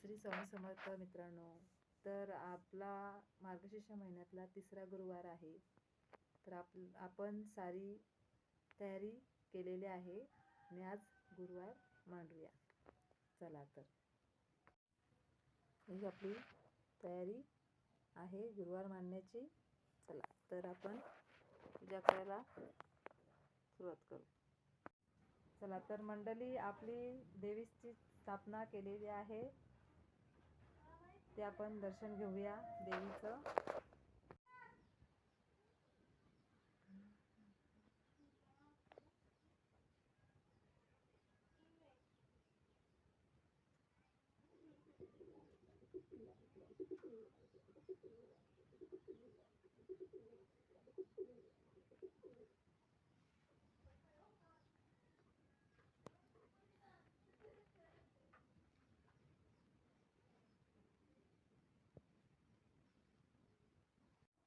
श्री स्वामी समर्थ मित्रांनो. तर आपला मार्गशीर्ष महिन्यातला तिसरा गुरुवार आहे. तर आपण सारी तयारी केलेली आहे आणि आज गुरुवार मांडूया. चला तर ही आपली तयारी आहे गुरुवार मांडण्याची. चला तर आपण पूजा करायला सुरुवात करू. चला तर मंडळी, आपली देवीची स्थापना केलेली आहे, ते आपण दर्शन घेऊया देवीचं.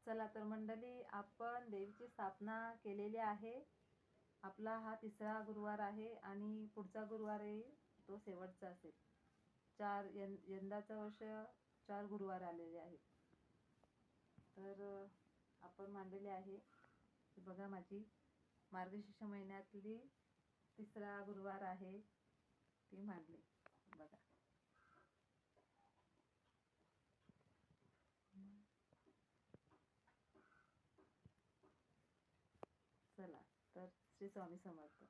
चला तर मंडळी, आपण देवीची स्थापना केलेली आहे. आपला हा तिसरा गुरुवार आहे आणि पुढचा गुरुवार येईल तो शेवटचा असेल. यंदाचं वर्ष 4 गुरुवार आलेले आहेत. तर आपण मांडलेले आहे. बघा, माझी मार्गशीर्ष महिन्यातली तिसरा गुरुवार आहे, ती मांडली बघा. चला तर श्री स्वामी समर्थ.